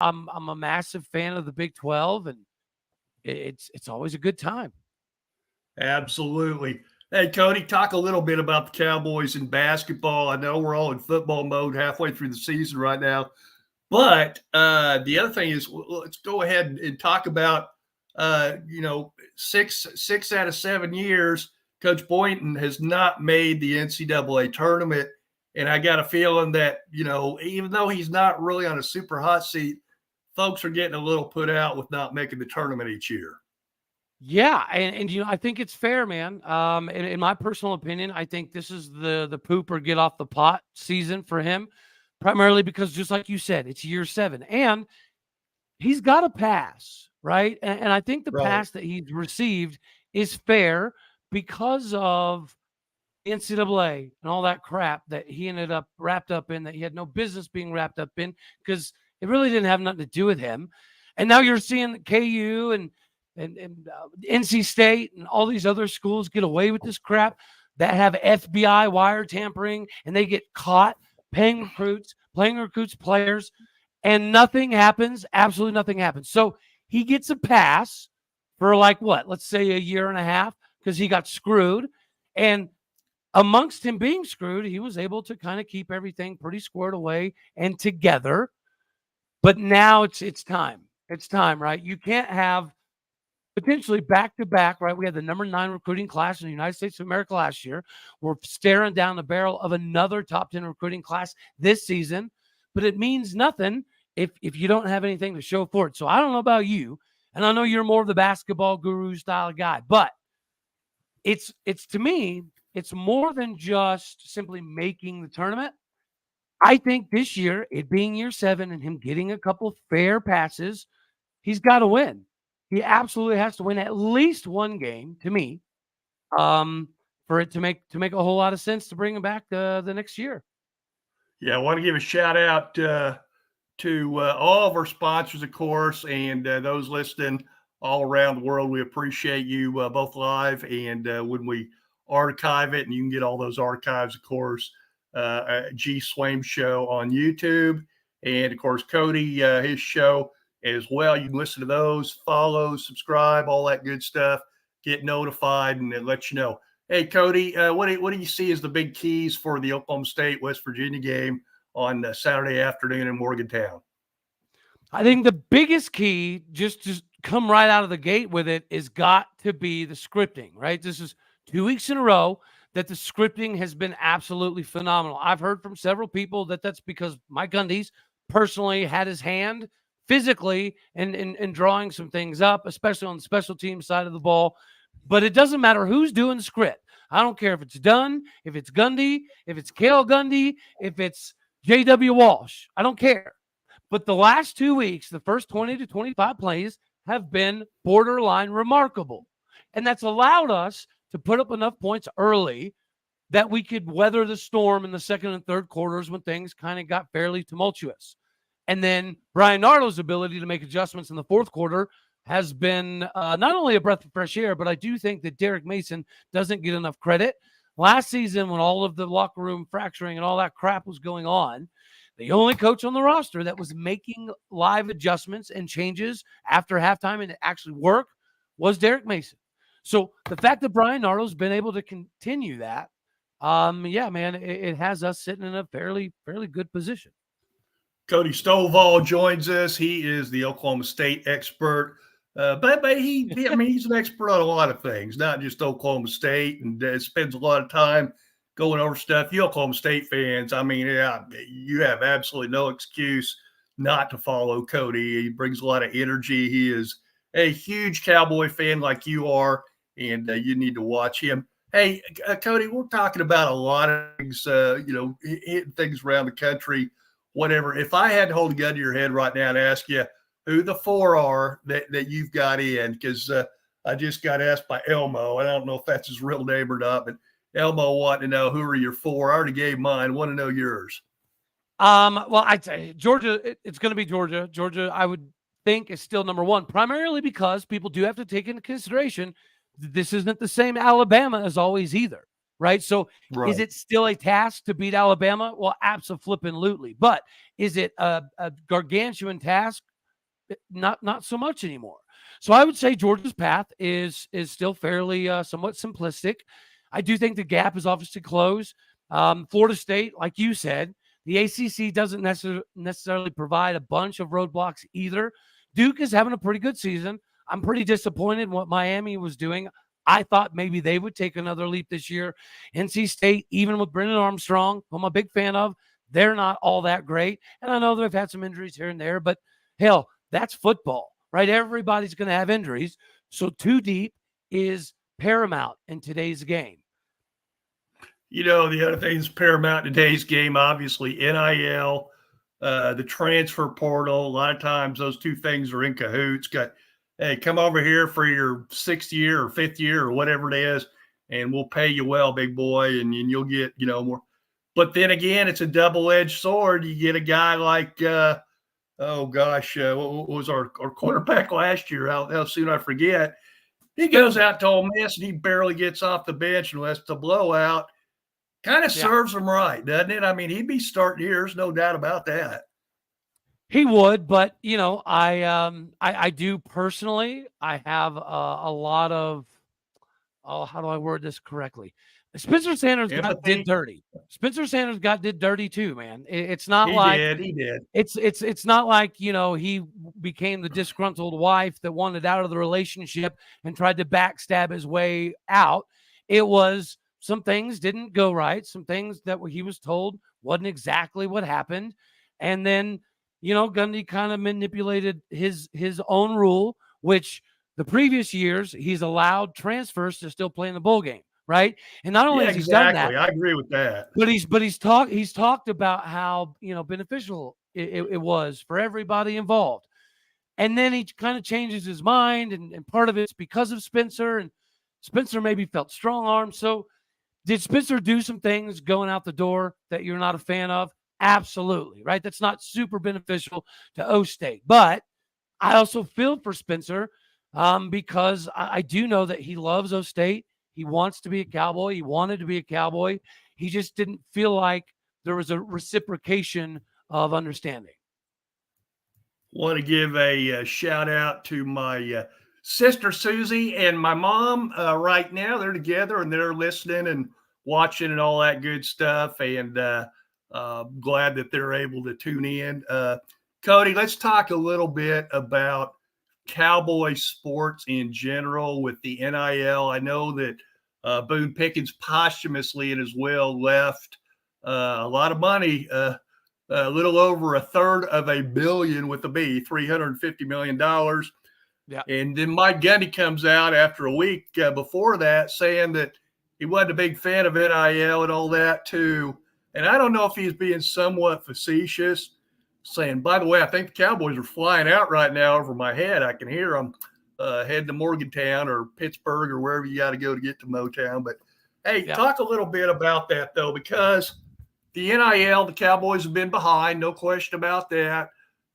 I'm a massive fan of the Big 12, and it's always a good time. Absolutely. Hey, Cody, talk a little bit about the Cowboys in basketball. I know we're all in football mode halfway through the season right now, but the other thing is, let's go ahead and talk about, six out of 7 years, Coach Boynton has not made the NCAA tournament. And I got a feeling that, even though he's not really on a super hot seat, folks are getting a little put out with not making the tournament each year. Yeah, and I think it's fair, man. In my personal opinion, I think this is the poop or get off the pot season for him, primarily because just like you said, it's year 7, and he's got a pass, right? And I think the Right. pass that he's received is fair because of the NCAA and all that crap that he ended up wrapped up in that he had no business being wrapped up in because it really didn't have nothing to do with him. And now you're seeing KU and NC State and all these other schools get away with this crap that have FBI wire tampering and they get caught playing recruits players, and nothing happens. Absolutely nothing happens. So he gets a pass for like what? Let's say a year and a half because he got screwed. And amongst him being screwed, he was able to kind of keep everything pretty squared away and together. But now it's time. It's time, right? You can't have potentially back to back, right? We had the number 9 recruiting class in the United States of America last year. We're staring down the barrel of another top 10 recruiting class this season, but it means nothing if you don't have anything to show for it. So I don't know about you, and I know you're more of the basketball guru style guy, but it's to me, it's more than just simply making the tournament. I think this year, it being year 7 and him getting a couple fair passes, he's got to win. He absolutely has to win at least one game to me, for it to make a whole lot of sense to bring him back the next year. Yeah, I want to give a shout out to all of our sponsors, of course, and those listening all around the world. We appreciate you both live and when we archive it, and you can get all those archives, of course, G Swaim Show on YouTube, and of course, Cody, his show as well. You can listen to those, follow, subscribe, all that good stuff, get notified, and it lets you know. Hey, Cody, what do you see as the big keys for the Oklahoma State West Virginia game on Saturday afternoon in Morgantown? I think the biggest key, just to come right out of the gate with it, is got to be the scripting, right? This is 2 weeks in a row that the scripting has been absolutely phenomenal. I've heard from several people that that's because Mike Gundy's personally had his hand physically in drawing some things up, especially on the special team side of the ball. But it doesn't matter who's doing the script. I don't care if it's Dunn, if it's Gundy, if it's Cale Gundy, if it's J.W. Walsh. I don't care. But the last 2 weeks, the first 20 to 25 plays have been borderline remarkable. And that's allowed us to put up enough points early that we could weather the storm in the second and third quarters when things kind of got fairly tumultuous. And then Brian Nardo's ability to make adjustments in the fourth quarter has been not only a breath of fresh air, but I do think that Derek Mason doesn't get enough credit. Last season, when all of the locker room fracturing and all that crap was going on, the only coach on the roster that was making live adjustments and changes after halftime and it actually worked was Derek Mason. So the fact that Brian Nardo's been able to continue that, yeah, man, it has us sitting in a fairly good position. Cody Stovall joins us. He is the Oklahoma State expert. But I mean, he's an expert on a lot of things, not just Oklahoma State, and spends a lot of time going over stuff. You Oklahoma State fans, I mean, yeah, you have absolutely no excuse not to follow Cody. He brings a lot of energy. He is a huge Cowboy fan like you are, and you need to watch him. Hey, Cody, we're talking about a lot of things, hitting things around the country, whatever. If I had to hold a gun to your head right now and ask you who the 4 are that you've got in, because I just got asked by Elmo, and I don't know if that's his real name or not, but Elmo wanted to know who are your 4. I already gave mine. Want to know yours. Well, I'd say Georgia, it's going to be Georgia. Georgia, I would think, is still number 1, primarily because people do have to take into consideration this isn't the same Alabama as always either. right? So Right. is it still a task to beat Alabama? Well, absolutely. But is it a gargantuan task? Not so much anymore. So I would say Georgia's path is still fairly somewhat simplistic. I do think the gap is obviously closed. Florida State, like you said, the ACC doesn't necessarily provide a bunch of roadblocks either. Duke is having a pretty good season. I'm pretty disappointed in what Miami was doing. I thought maybe they would take another leap this year. NC State, even with Brennan Armstrong, who I'm a big fan of, they're not all that great. And I know they've had some injuries here and there, but hell, that's football, right? Everybody's going to have injuries. So too deep is paramount in today's game. The other thing that's paramount in today's game, obviously, NIL, the transfer portal. A lot of times those two things are in cahoots. Hey, come over here for your 6th year or 5th year or whatever it is, and we'll pay you well, big boy, and you'll get, more. But then again, it's a double-edged sword. You get a guy like what was our quarterback last year? How soon I forget. He goes out to Ole Miss and he barely gets off the bench unless it's a blowout. Kind of serves him right, doesn't it? I mean, he'd be starting here. There's no doubt about that. He would, but I do personally. I have a lot of how do I word this correctly? Spencer Sanders got did dirty. Spencer Sanders did dirty too, man. It's not He did. It's not like he became the disgruntled wife that wanted out of the relationship and tried to backstab his way out. It was some things didn't go right. Some things that he was told wasn't exactly what happened, and then Gundy kind of manipulated his own rule, which the previous years he's allowed transfers to still play in the bowl game. Right. And not only has he done that, I agree with that. But he's talked about how beneficial it was for everybody involved. And then he kind of changes his mind, and part of it's because of Spencer, and Spencer maybe felt strong-armed. So did Spencer do some things going out the door that you're not a fan of? Absolutely, right? That's not super beneficial to O State. But I also feel for Spencer because I do know that he loves O State. He wants to be a Cowboy. He wanted to be a Cowboy. He just didn't feel like there was a reciprocation of understanding. Want to give a shout out to my sister Susie and my mom right now. They're together and they're listening and watching and all that good stuff. And glad that they're able to tune in. Cody, let's talk a little bit about Cowboy sports in general with the NIL. I know that Boone Pickens posthumously and as well left a lot of money, a little over $350 million with a B, $350 million. Yeah. And then Mike Gundy comes out after a week before that saying that he wasn't a big fan of NIL and all that too. And I don't know if he's being somewhat facetious, saying, by the way, I think the Cowboys are flying out right now over my head. I can hear them heading to Morgantown or Pittsburgh or wherever you got to go to get to Motown. But, hey, talk a little bit about that, though, because the NIL, the Cowboys have been behind, no question about that.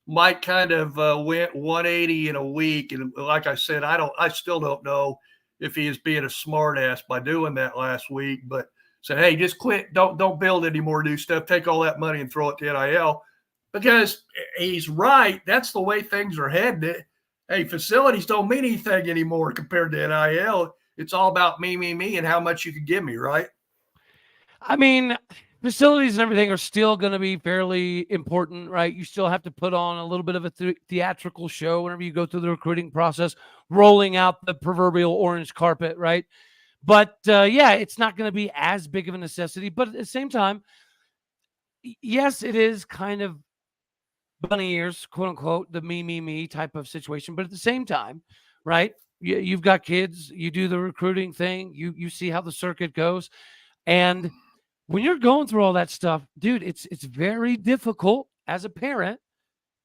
Mike kind of went 180 in a week. And like I said, I still don't know if he is being a smartass by doing that last week, but said, hey, just quit. Don't build any more new stuff. Take all that money and throw it to NIL. Because he's right. That's the way things are headed. Hey, facilities don't mean anything anymore compared to NIL. It's all about me, and how much you can give me, right? I mean, facilities and everything are still going to be fairly important, right? You still have to put on a little bit of a theatrical show whenever you go through the recruiting process, rolling out the proverbial orange carpet, right? But, it's not going to be as big of a necessity. But at the same time, yes, it is kind of bunny ears, quote unquote, the me type of situation. But at the same time, right, you've got kids, you do the recruiting thing, you see how the circuit goes. And when you're going through all that stuff, dude, it's very difficult as a parent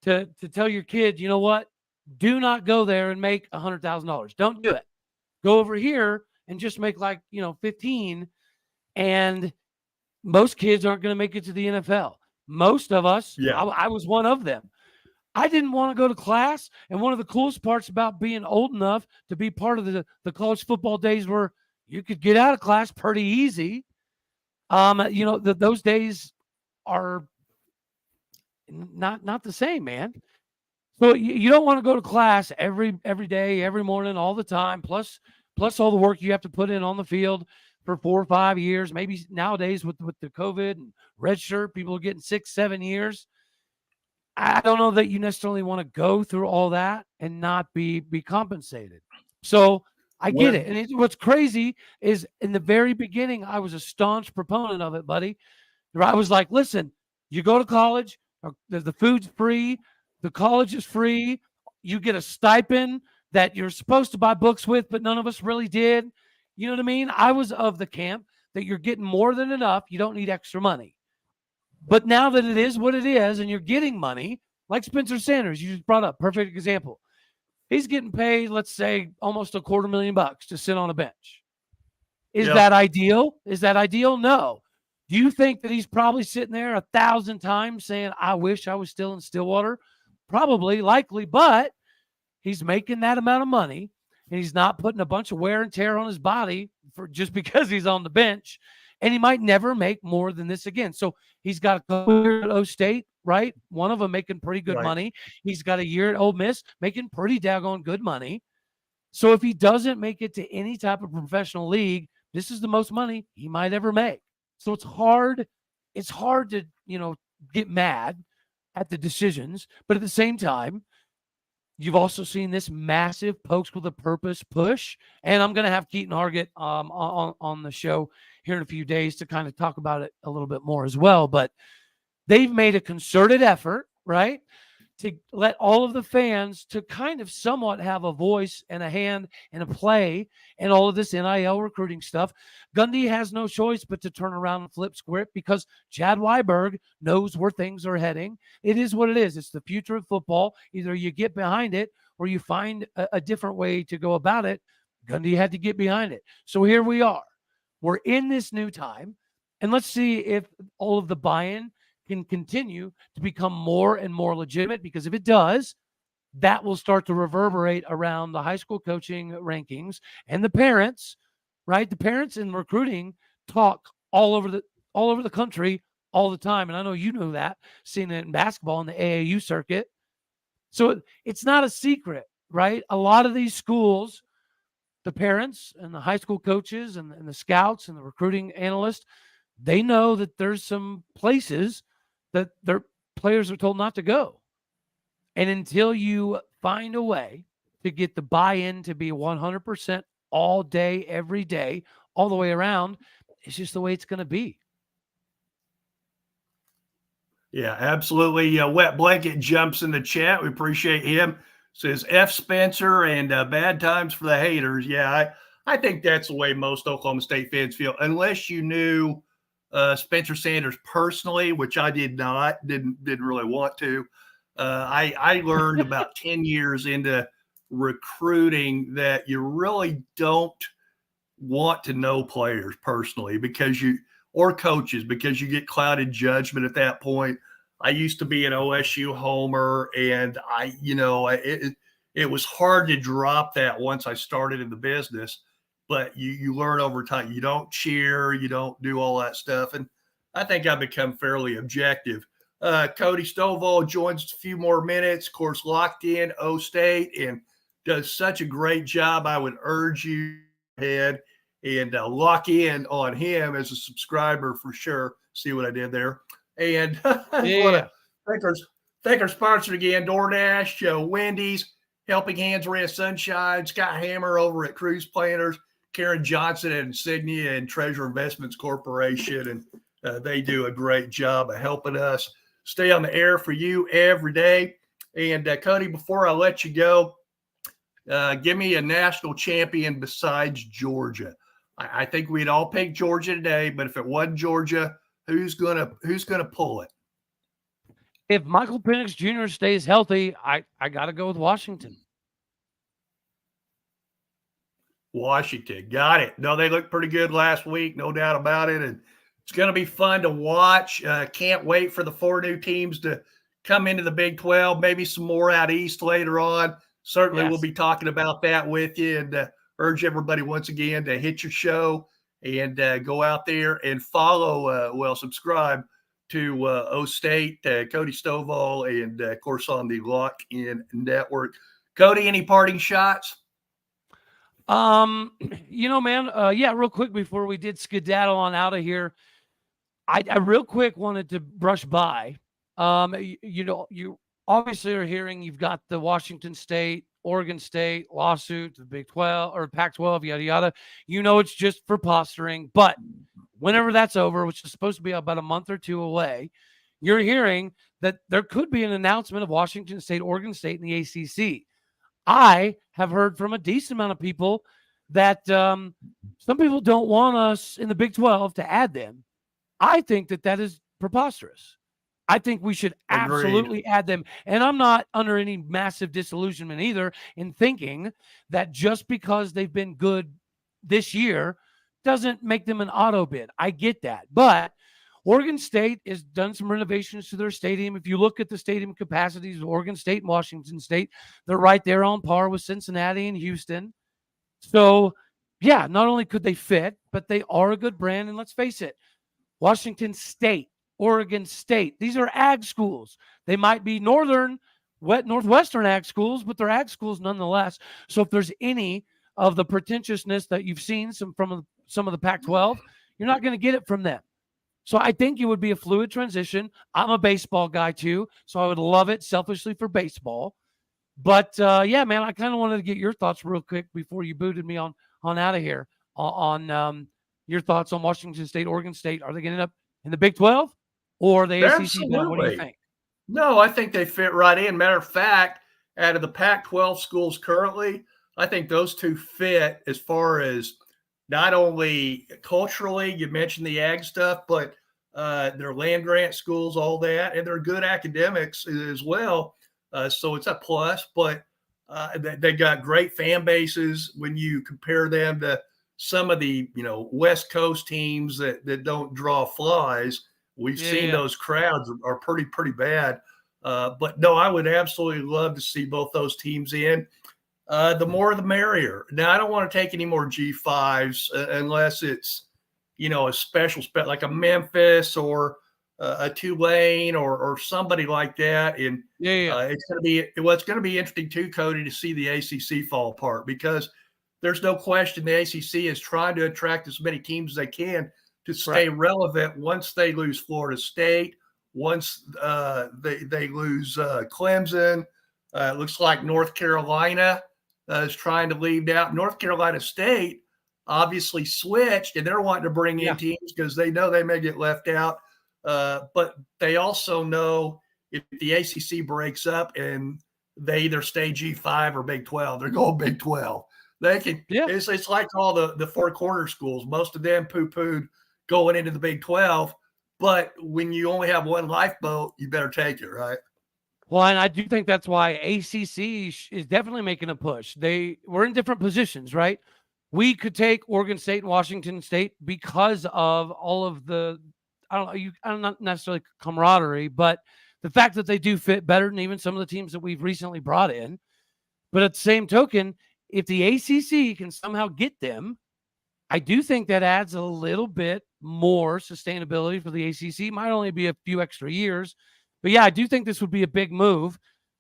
to tell your kid, you know what, do not go there and make $100,000. Don't do it. Go over here and just make 15. And most kids aren't going to make it to the NFL. Most of us, I was one of them. I didn't want to go to class. And one of the coolest parts about being old enough to be part of the college football days where you could get out of class pretty easy, Those days are not the same, man. So you don't want to go to class every day, every morning, all the time. Plus all the work you have to put in on the field for 4 or 5 years. Maybe nowadays with the COVID and red shirt, people are getting 6, 7 years. I don't know that you necessarily want to go through all that and not be compensated. So I get it. And what's crazy is in the very beginning, I was a staunch proponent of it, buddy. I was like, listen, you go to college, the food's free, the college is free, you get a stipend that you're supposed to buy books with, but none of us really did. You know what I mean? I was of the camp that you're getting more than enough. You don't need extra money. But now that it is what it is and you're getting money, like Spencer Sanders, you just brought up, perfect example. He's getting paid, let's say, almost $250,000 to sit on a bench. Is that ideal? Is that ideal? No. Do you think that he's probably sitting there 1,000 times saying, I wish I was still in Stillwater? Probably, likely, but he's making that amount of money and he's not putting a bunch of wear and tear on his body for just because he's on the bench. And he might never make more than this again. So he's got a couple years at O State, right? One of them making pretty good money. He's got a year at Ole Miss making pretty daggone good money. So if he doesn't make it to any type of professional league, this is the most money he might ever make. So it's hard to, get mad at the decisions, but at the same time, you've also seen this massive Pokes with a Purpose push, and I'm going to have Keaton Hargett on the show here in a few days to kind of talk about it a little bit more as well. But they've made a concerted effort, right, to let all of the fans to kind of somewhat have a voice and a hand and a play and all of this NIL recruiting stuff. Gundy has no choice but to turn around and flip script because Chad Weiberg knows where things are heading. It is what it is. It's the future of football. Either you get behind it or you find a different way to go about it. Gundy had to get behind it. So here we are. We're in this new time, and let's see if all of the buy-in can continue to become more and more legitimate, because if it does, that will start to reverberate around the high school coaching rankings and the parents, right? The parents in recruiting talk all over the country all the time. And I know you know that, seeing it in basketball in the AAU circuit. So it's not a secret, right? A lot of these schools, the parents and the high school coaches and the scouts and the recruiting analysts, they know that there's some places that their players are told not to go. And until you find a way to get the buy-in to be 100% all day, every day, all the way around, it's just the way it's going to be. Yeah, absolutely. Wet Blanket jumps in the chat. We appreciate him. Says F Spencer and bad times for the haters. Yeah, I think that's the way most Oklahoma State fans feel, unless you knew Spencer Sanders personally, which I did not, didn't really want to. I learned about 10 years into recruiting that you really don't want to know players personally or coaches, because you get clouded judgment at that point. I used to be an OSU homer, and it was hard to drop that once I started in the business. But you learn over time. You don't cheer, you don't do all that stuff. And I think I've become fairly objective. Cody Stovall joins us a few more minutes, of course, locked in O State, and does such a great job. I would urge you ahead and lock in on him as a subscriber for sure. See what I did there? And thank our sponsor again, DoorDash, Wendy's, Helping Hands, Ray of Sunshine, Scott Hammer over at Cruise Planners, Karen Johnson at Insignia and Treasure Investments Corporation. And they do a great job of helping us stay on the air for you every day. And Cody, before I let you go, give me a national champion besides Georgia. I think we'd all pick Georgia today, but if it wasn't Georgia, who's gonna pull it? If Michael Penix Jr. stays healthy, I got to go with Washington. Washington, got it. No, they looked pretty good last week, no doubt about it, and it's going to be fun to watch. Can't wait for the 4 new teams to come into the Big 12. Maybe some more out east later on. Certainly, We'll be talking about that with you, and urge everybody once again to hit your show, and go out there and follow, subscribe to O State, Cody Stovall, and of course on the Lock In Network. Cody, any parting shots? Man, yeah, real quick before we did skedaddle on out of here, I real quick wanted to brush by. You obviously are hearing you've got the Washington State, Oregon State lawsuit, the Big 12 or Pac-12, yada yada. It's just for posturing, but whenever that's over, which is supposed to be about a month or two away, you're hearing that there could be an announcement of Washington State, Oregon State, and the ACC. I have heard from a decent amount of people that some people don't want us in the Big 12 to add them. I think that is preposterous. I think we should absolutely add them. And I'm not under any massive disillusionment either in thinking that just because they've been good this year doesn't make them an auto bid. I get that. But Oregon State has done some renovations to their stadium. If you look at the stadium capacities of Oregon State and Washington State, they're right there on par with Cincinnati and Houston. So, yeah, not only could they fit, but they are a good brand. And let's face it, Washington State, Oregon State, these are ag schools. They might be northwestern ag schools, but they're ag schools nonetheless. So if there's any of the pretentiousness that you've seen from some of the Pac-12, you're not going to get it from them. So I think it would be a fluid transition. I'm a baseball guy too, so I would love it selfishly for baseball. But yeah, man, I kind of wanted to get your thoughts real quick before you booted me on out of here on your thoughts on Washington State, Oregon State. Are they going to end up in the Big 12 or the ACC? Absolutely. What do you think? No, I think they fit right in. Matter of fact, out of the Pac-12 schools currently, I think those two fit as far as not only culturally, you mentioned the ag stuff, but their land grant schools, all that, and they're good academics as well. So it's a plus, but they got great fan bases when you compare them to some of the West Coast teams that don't draw flies. We've seen those crowds are pretty bad. But no, I would absolutely love to see both those teams in. The more the merrier. Now, I don't want to take any more G5s unless it's, a special like a Memphis or a Tulane or somebody like that. And it's going to be interesting too, Cody, to see the ACC fall apart, because there's no question the ACC is trying to attract as many teams as they can to stay relevant once they lose Florida State, once they lose Clemson. It looks like North Carolina is trying to leave out. North Carolina State obviously switched, and they're wanting to bring in teams because they know they may get left out. But they also know if the ACC breaks up and they either stay G5 or Big 12, they're going Big 12. They can. It's like all the four corner schools. Most of them poo-pooed going into the Big 12. But when you only have one lifeboat, you better take it, right? Well, and I do think that's why ACC is definitely making a push. We're in different positions, right? We could take Oregon State and Washington State because of all of the, I'm not necessarily camaraderie, but the fact that they do fit better than even some of the teams that we've recently brought in. But at the same token, if the ACC can somehow get them, I do think that adds a little bit more sustainability for the ACC. Might only be a few extra years. But yeah, I do think this would be a big move.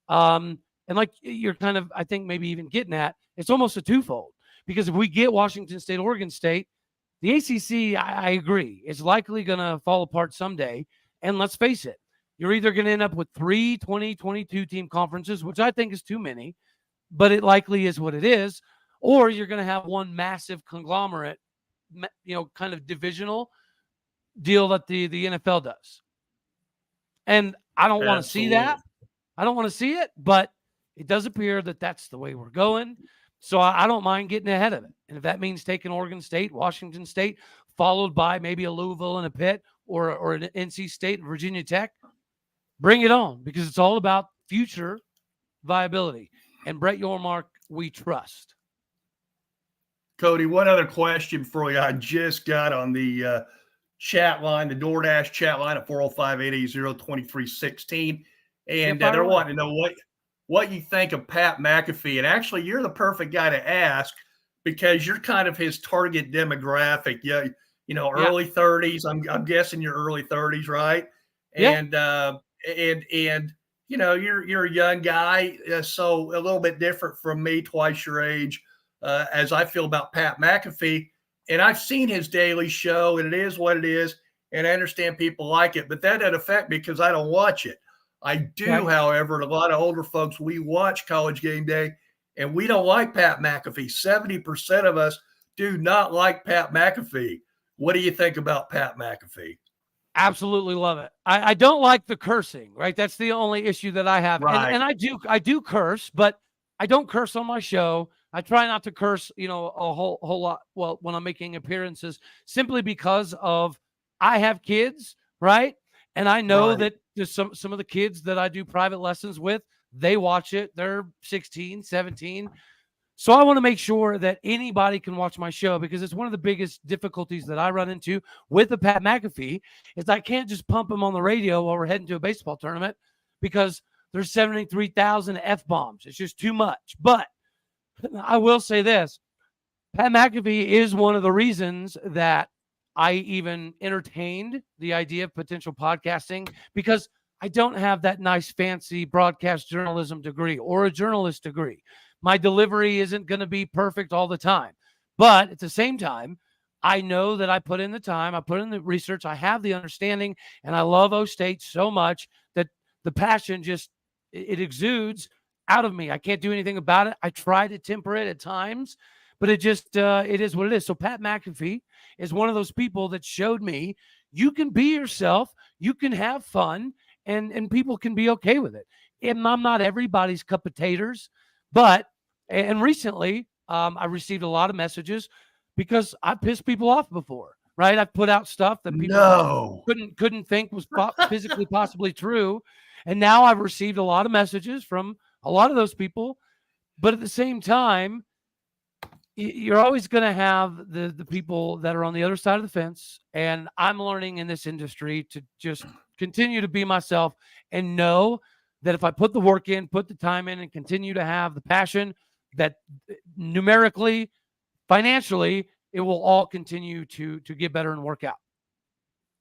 And like you're kind of, I think maybe even getting at, it's almost a twofold. Because if we get Washington State, Oregon State, the ACC, I agree, is likely going to fall apart someday. And let's face it, you're either going to end up with 3 22 team conferences, which I think is too many, but it likely is what it is, or you're going to have one massive conglomerate, kind of divisional deal that the NFL does. And I don't want to see that. I don't want to see it, but it does appear that that's the way we're going. So I don't mind getting ahead of it. And if that means taking Oregon State, Washington State, followed by maybe a Louisville and a Pitt or an NC State and Virginia Tech, bring it on, because it's all about future viability. And Brett Yormark, we trust. Cody, one other question for you. I just got on the chat line, the DoorDash chat line at 405-880-2316. And they're wanting to know what you think of Pat McAfee. And actually, you're the perfect guy to ask, because you're kind of his target demographic. Yeah, Yeah. early 30s. I'm guessing you're early 30s, right? Yeah. And you're a young guy, so a little bit different from me, twice your age, as I feel about Pat McAfee. And I've seen his daily show, and it is what it is. And I understand people like it, but that doesn't affect me because I don't watch it. I do, Okay. however, and a lot of older folks, we watch College Game Day, and we don't like Pat McAfee. 70% of us do not like Pat McAfee. What do you think about Pat McAfee? Absolutely love it. I don't like the cursing, right? That's the only issue that I have. Right. And I do curse, but I don't curse on my show. I try not to curse, a whole lot. Well, when I'm making appearances, simply because of I have kids, right? And I know Right. that there's some of the kids that I do private lessons with, they watch it. They're 16, 17. So I want to make sure that anybody can watch my show, because it's one of the biggest difficulties that I run into with the Pat McAfee is I can't just pump him on the radio while we're heading to a baseball tournament because there's 73,000 F-bombs. It's just too much. But I will say this, Pat McAfee is one of the reasons that I even entertained the idea of potential podcasting, because I don't have that nice fancy broadcast journalism degree or a journalist degree. My delivery isn't going to be perfect all the time. But at the same time, I know that I put in the time, I put in the research, I have the understanding, and I love O State so much that the passion just, it exudes out of me. I can't do anything about it. I try to temper it at times, but it just, it is what it is. So Pat McAfee is one of those people that showed me you can be yourself, you can have fun, and people can be okay with it. And I'm not everybody's cup of taters, but and recently I received a lot of messages because I pissed people off before, right? I've put out stuff that people No. couldn't think was physically possibly true, and now I've received a lot of messages from a lot of those people. But at the same time, you're always going to have the people that are on the other side of the fence, and I'm learning in this industry to just continue to be myself and know that if I put the work in, put the time in, and continue to have the passion, that numerically, financially, it will all continue to get better and work out.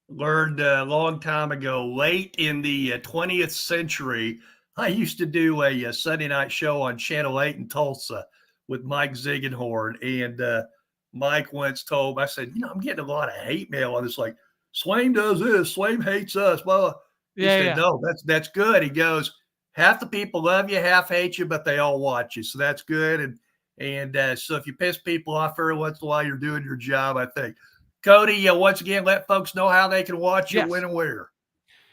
Learned a long time ago, late in the 20th century, I used to do a Sunday night show on Channel 8 in Tulsa with Mike Ziegenhorn. And Mike once told me, I said, I'm getting a lot of hate mail on this. Like, Swaim does this, Swaim hates us. Well, he said, no, that's good. He goes, half the people love you, half hate you, but they all watch you. So that's good. And so if you piss people off every once in a while, you're doing your job, I think. Cody, once again, let folks know how they can watch you, when and where.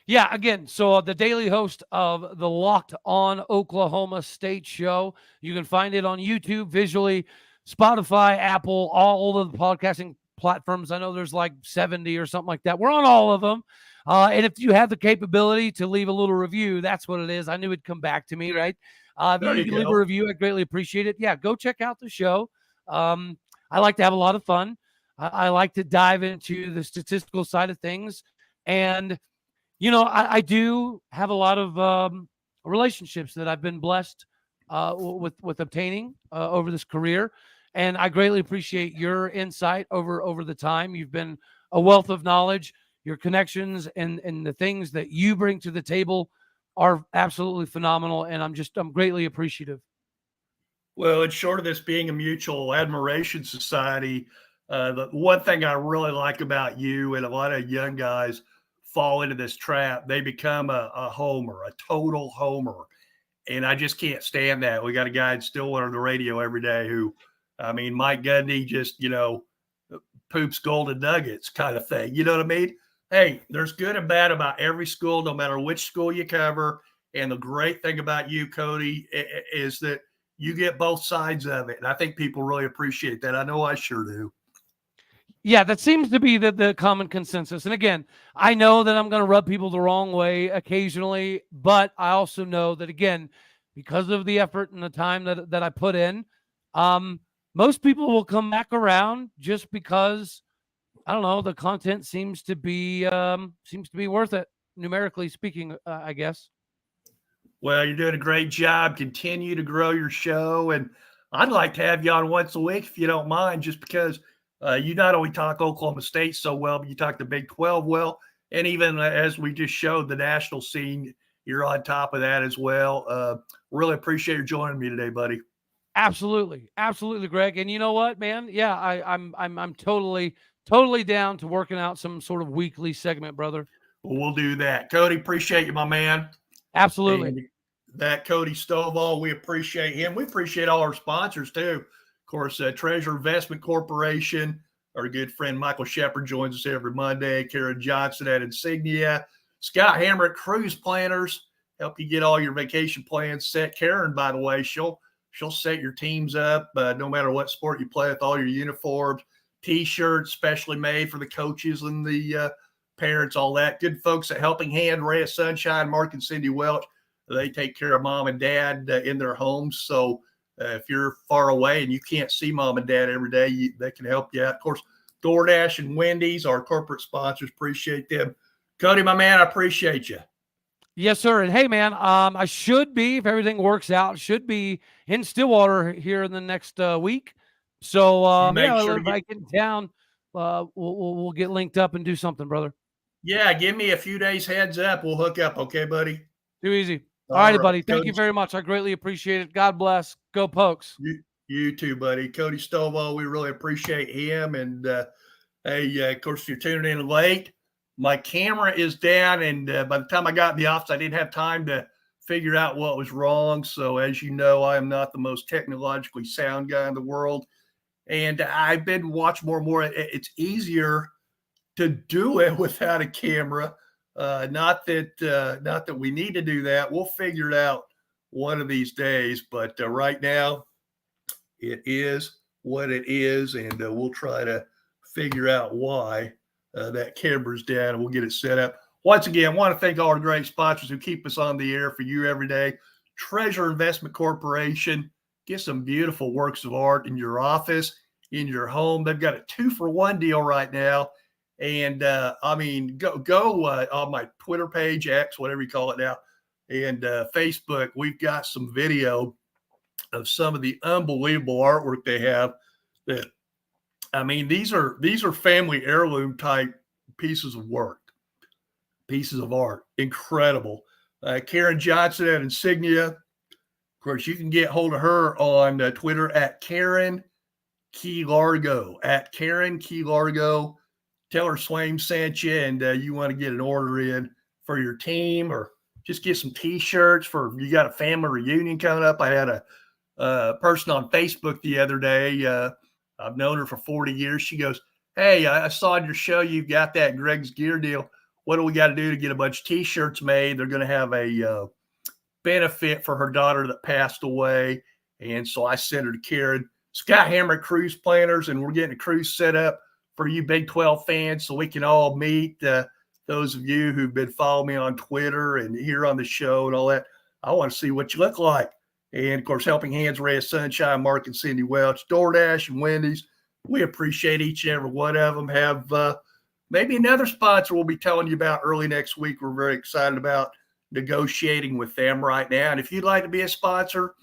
Yeah, again, so the daily host of the Locked On Oklahoma State show. You can find it on YouTube visually, Spotify, Apple, all of the podcasting platforms. I know there's like 70 or something like that. We're on all of them. And if you have the capability to leave a little review, that's what it is. I knew it'd come back to me, right? If you can leave a review, I'd greatly appreciate it. Yeah, go check out the show. I like to have a lot of fun. I like to dive into the statistical side of things. And I do have a lot of relationships that I've been blessed with obtaining over this career, and I greatly appreciate your insight over the time. You've been a wealth of knowledge. Your connections and the things that you bring to the table are absolutely phenomenal, and I'm greatly appreciative. Well, it's short of this being a mutual admiration society. The one thing I really like about you, and a lot of young guys fall into this trap, they become a homer, a total homer. And I just can't stand that. We got a guy in Stillwater on the radio every day who, Mike Gundy just, poops golden nuggets kind of thing. You know what I mean? Hey, there's good and bad about every school, no matter which school you cover. And the great thing about you, Cody, is that you get both sides of it. And I think people really appreciate that. I know I sure do. Yeah, that seems to be the common consensus. And again, I know that I'm going to rub people the wrong way occasionally, but I also know that, again, because of the effort and the time that I put in, most people will come back around just because, I don't know, the content seems to be worth it, numerically speaking, I guess. Well, you're doing a great job. Continue to grow your show. And I'd like to have you on once a week if you don't mind, just because you not only talk Oklahoma State so well, but you talk the Big 12 well. And even as we just showed the national scene, you're on top of that as well. Really appreciate you joining me today, buddy. Absolutely. Absolutely, Greg. And you know what, man? Yeah, I'm totally down to working out some sort of weekly segment, brother. Well, we'll do that. Cody, appreciate you, my man. Absolutely. And that Cody Stovall, we appreciate him. We appreciate all our sponsors too. Of course, Treasure Investment Corporation, our good friend Michael Shepard joins us every Monday. Karen Johnson at Insignia. Scott Hammer at Cruise Planners, help you get all your vacation plans set. Karen, by the way, she'll set your teams up no matter what sport you play with, all your uniforms, T-shirts, specially made for the coaches and the parents, all that. Good folks at Helping Hand, Ray of Sunshine, Mark and Cindy Welch. They take care of mom and dad in their homes. So if you're far away and you can't see mom and dad every day, they can help you out. Of course, DoorDash and Wendy's, our corporate sponsors, appreciate them. Cody, my man, I appreciate you. Yes, sir. And hey, man, I should be, if everything works out, should be in Stillwater here in the next week. So if I get in town, we'll get linked up and do something, brother. Yeah, give me a few days heads up. We'll hook up, okay, buddy? Too easy. All righty, buddy. Thank you very much. I greatly appreciate it. God bless. Go Pokes. You too, buddy. Cody Stovall, we really appreciate him. And hey, of course, you're tuning in late. My camera is down, and by the time I got in the office, I didn't have time to figure out what was wrong. So as you know, I am not the most technologically sound guy in the world. And I've been watching more and more. It's easier to do it without a camera. Not that we need to do that. We'll figure it out one of these days. But right now, it is what it is, and we'll try to figure out why that camera's down, and we'll get it set up. Once again, I want to thank all the great sponsors who keep us on the air for you every day. Treasure Investment Corporation. Get some beautiful works of art in your office, in your home. They've got a 2-for-1 deal right now. And go on my Twitter page, X, whatever you call it now, and Facebook. We've got some video of some of the unbelievable artwork they have. That, I mean, these are family heirloom type pieces of work, pieces of art. Incredible. Karen Johnson at Insignia. Of course, you can get hold of her on Twitter at Karen Key Largo. At Karen Key Largo. Tell her Swaim sent you, and you want to get an order in for your team, or just get some T-shirts for, you got a family reunion coming up. I had a person on Facebook the other day. I've known her for 40 years. She goes, "Hey, I saw in your show you've got that Greg's Gear deal. What do we got to do to get a bunch of T-shirts made?" They're going to have a benefit for her daughter that passed away. And so I sent her to Karen. Scott Hammer Cruise Planners, and we're getting a cruise set up for you Big 12 fans so we can all meet. Those of you who've been following me on Twitter and here on the show and all that, I want to see what you look like. And, of course, Helping Hands, Ray of Sunshine, Mark and Cindy Welch, DoorDash and Wendy's. We appreciate each and every one of them. Have maybe another sponsor we'll be telling you about early next week. We're very excited about negotiating with them right now. And if you'd like to be a sponsor,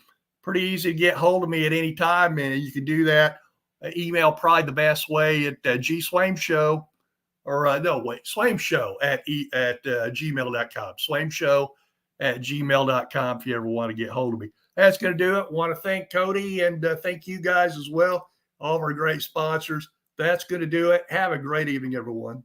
pretty easy to get hold of me at any time, and you can do that. Email probably the best way at gswameshow, or swameshow at gmail.com. Swameshow at gmail.com if you ever want to get hold of me. That's going to do it. Want to thank Cody and thank you guys as well, all of our great sponsors. That's going to do it. Have a great evening, everyone.